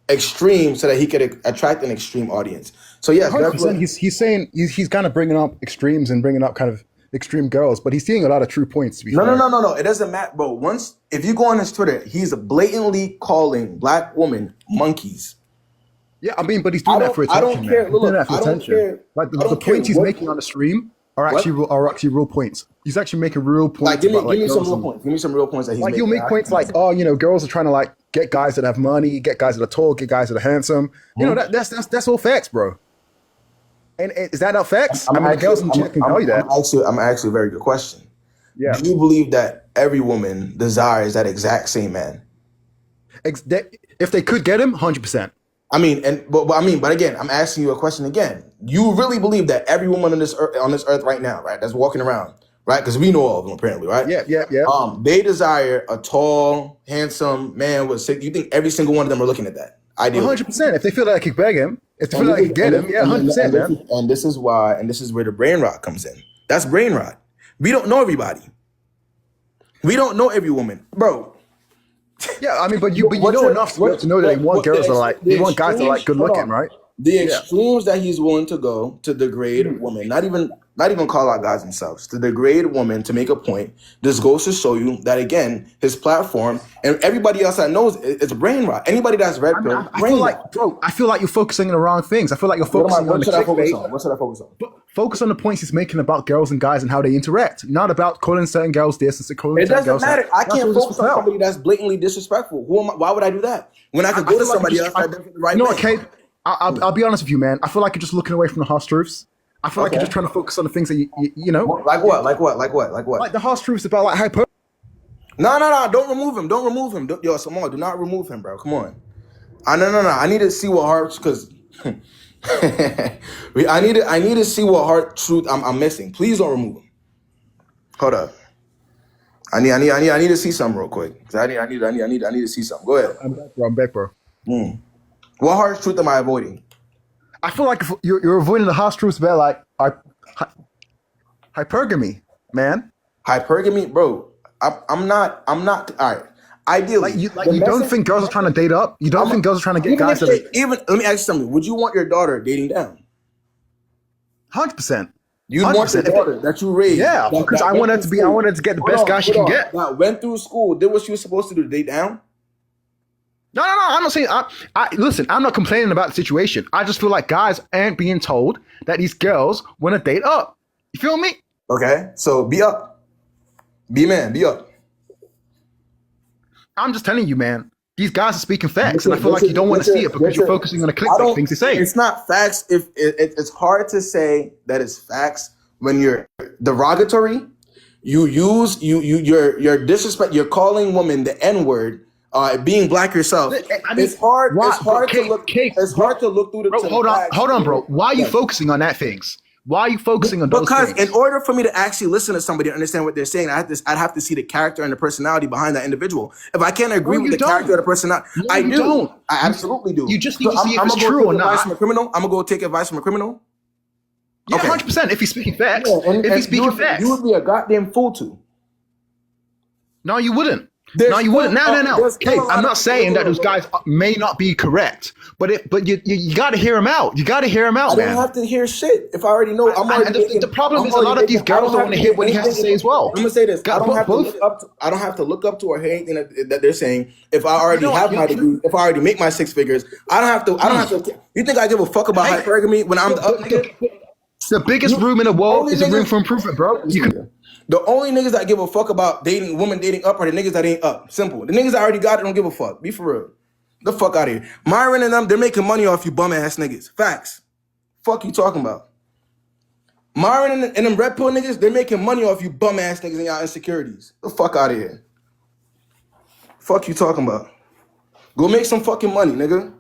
extreme so that he could attract an extreme audience. So yes,
100%. He's saying he's kind of bringing up extremes and bringing up kind of extreme girls, but he's seeing a lot of true points. To be fair.
No. It doesn't matter, bro. If you go on his Twitter, he's blatantly calling black women monkeys.
Yeah, I mean, but he's doing that for attention.
I don't care.
Man. He's doing that for
I don't
attention.
care.
Like the points he's making on the stream are actually real points. He's actually making real points.
Like, give me some real points. Give me some real points that he's
like
making.
He'll make points like, girls are trying to like get guys that have money, get guys that are tall, get guys that are handsome. That's all facts, bro. And is that not facts? The girls in Japan can tell you that.
I'm actually a very good question.
Yeah.
Do you believe that every woman desires that exact same man?
If they could get him, 100%.
But again, I'm asking you a question again. You really believe that every woman on this earth right now, right, that's walking around, right? Because we know all of them apparently, right?
Yeah.
They desire a tall, handsome man with sick. You think every single one of them are looking at that? Ideally,
100%. If they feel like I could beg him, if they feel like I could get him, yeah, 100%, man.
And this is where the brain rot comes in. That's brain rot. We don't know everybody. We don't know every woman, bro.
Yeah, I mean, but you know enough to know that they want girls that are like, they want guys that are like good looking, right?
The extremes that he's willing to go to degrade women, not even call out guys themselves, to degrade women to make a point. This goes to show you that again, his platform and everybody else that knows it's brain rot. Anybody that's red pill,
I feel like you're focusing on the wrong things. I feel like you're focusing on the clickbait.
What should I focus on?
Focus on the points he's making about girls and guys and how they interact, not about calling certain girls this and calling certain girls that.
It doesn't matter. I can't focus on somebody that's blatantly disrespectful. Why would I do that? When I could go to somebody else that does it the right way.
Okay, I'll be honest with you, man. I feel like you're just looking away from the harsh truths. I feel like you're just trying to focus on the things that you know.
Like what? Like
the harsh truths about like hyper.
No. Don't remove him. Don't remove him. Yo, Samal, do not remove him, bro. Come on. No. I need to see what hearts, because I need to see what heart truth I'm missing. Please don't remove him. Hold up. I need to see something real quick. I need to see something. Go ahead.
I'm back, bro.
What harsh truth am I avoiding?
I feel like you're avoiding the harsh truths about like hypergamy, man.
Hypergamy, bro. I'm not. All right. Ideally,
you don't think girls are trying to date up? You don't think girls are trying to get guys that
even? Let me ask you something. Would you want your daughter dating down?
100%.
You want your daughter that you raised?
Yeah, because I want her to get the best guy she can get.
That went through school, did what she was supposed to do to date down.
No. I'm not saying. Listen, I'm not complaining about the situation. I just feel like guys aren't being told that these girls want to date up. You feel me?
Okay, so be up, be man, be up.
I'm just telling you, man. These guys are speaking facts, and I feel like you don't want to see it because you're focusing on the clickbait things they say.
It's not facts. If it's hard to say that it's facts when you're derogatory, you're disrespect. You're calling women the N-word. Being black yourself, it's hard. It's hard to look. It's hard to look through the.
Bro, hold on, bro. Why are you focusing on that things? Why are you focusing on those things?
Because in order for me to actually listen to somebody and understand what they're saying, I'd have to see the character and the personality behind that individual. If I can't agree with the character or the personality, I do. I absolutely do.
You just need to see if it's true or not.
I'm gonna go take advice from a criminal.
Yeah, 100%. If he's speaking facts, facts,
you would be a goddamn fool to.
No, you wouldn't. You wouldn't. No. Okay, I'm not saying that those guys may not be correct, but you got to hear them out. You got to hear them out, man.
I don't have to hear shit if I already know.
The problem is a lot of these girls don't want to hear what he has to say as well.
I'm gonna say this. I don't have to look up to or hear anything that they're saying. If I already have my degree, if I already make my 6 figures, I don't have to. You think I give a fuck about hypergamy when I'm the up nigga?
The biggest room in the world is a room for improvement, bro.
The only niggas that give a fuck about women dating up are the niggas that ain't up. Simple. The niggas that already got it don't give a fuck. Be for real. The fuck out of here. Myron and them, they're making money off you bum ass niggas. Facts. Fuck you talking about. Myron and them red pill niggas, they're making money off you bum ass niggas and y'all insecurities. The fuck out of here. Fuck you talking about. Go make some fucking money, nigga.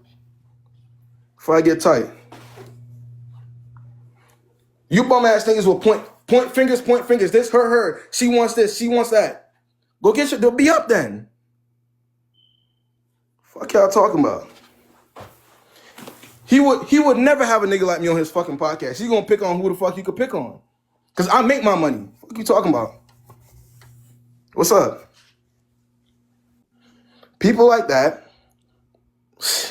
Before I get tight. You bum ass niggas will point fingers. This, her. She wants this, she wants that. Go get they'll be up then. Fuck y'all talking about. He would never have a nigga like me on his fucking podcast. He's gonna pick on who the fuck he could pick on. Cause I make my money. What you talking about? What's up? People like that.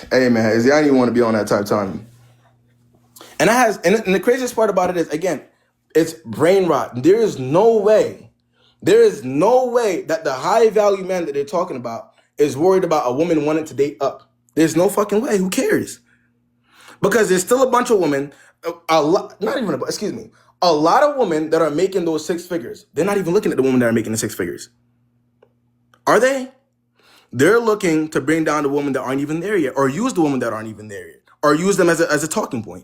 Hey man, I didn't even want to be on that type of time. And the craziest part about it is, again, it's brain rot. There is no way that the high value man that they're talking about is worried about a woman wanting to date up. There's no fucking way. Who cares? Because there's still a bunch of women, a lot of women that are making those 6 figures. They're not even looking at the women that are making the 6 figures. Are they? They're looking to bring down the women that aren't even there yet, or use the women that aren't even there yet, or use them as a talking point.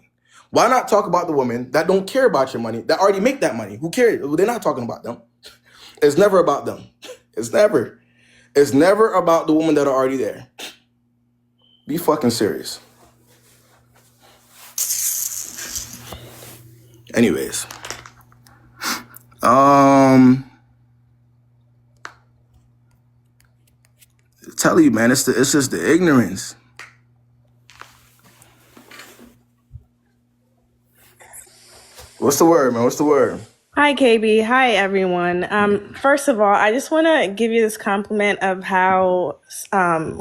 Why not talk about the women that don't care about your money, that already make that money? Who cares? They're not talking about them. It's never about them. It's never about the women that are already there. Be fucking serious. Anyways. Tell you, man, it's just the ignorance. What's the word, man? What's the word?
Hi, KB. Hi, everyone. First of all, I just want to give you this compliment of how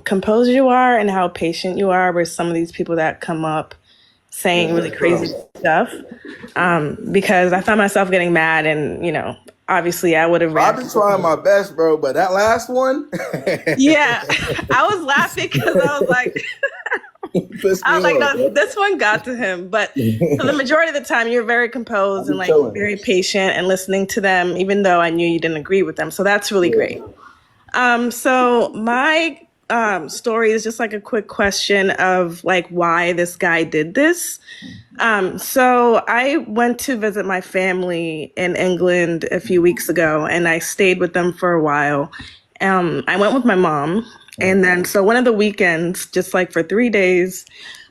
composed you are and how patient you are with some of these people that come up saying really crazy stuff. Because I found myself getting mad and, obviously I would have
I've been trying my best, bro, but that last one.
Yeah, I was laughing because I was like... no, this one got to him. But for the majority of the time, you're very composed and very patient and listening to them, even though I knew you didn't agree with them. So that's really great. So my story is just like a quick question of why this guy did this. So I went to visit my family in England a few weeks ago, and I stayed with them for a while. I went with my mom. And then, so one of the weekends, just like for 3 days,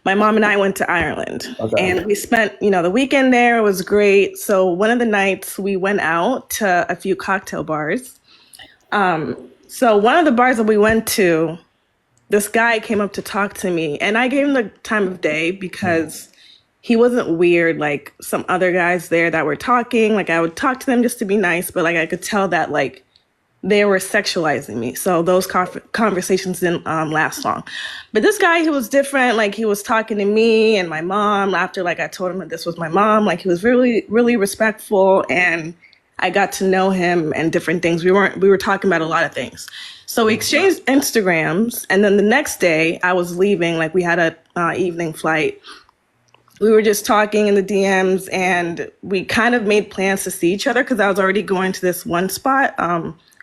my mom and I went to Ireland. And we spent, the weekend there. It was great. So one of the nights we went out to a few cocktail bars. So one of the bars that we went to, this guy came up to talk to me, and I gave him the time of day because he wasn't weird like some other guys there that were talking. Like, I would talk to them just to be nice, but like I could tell that like they were sexualizing me. So those conversations didn't last long. But this guy, he was different. Like, he was talking to me and my mom after like I told him that this was my mom. Like, he was really, really respectful, and I got to know him and different things. We were talking about a lot of things. So we exchanged Instagrams, and then the next day I was leaving. Like, we had a evening flight. We were just talking in the DMs, and we kind of made plans to see each other because I was already going to this one spot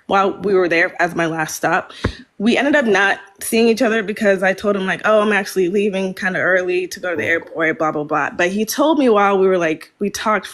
while we were there as my last stop. We ended up not seeing each other because I told him like, oh, I'm actually leaving kind of early to go to the airport, blah, blah, blah. But he told me while we talked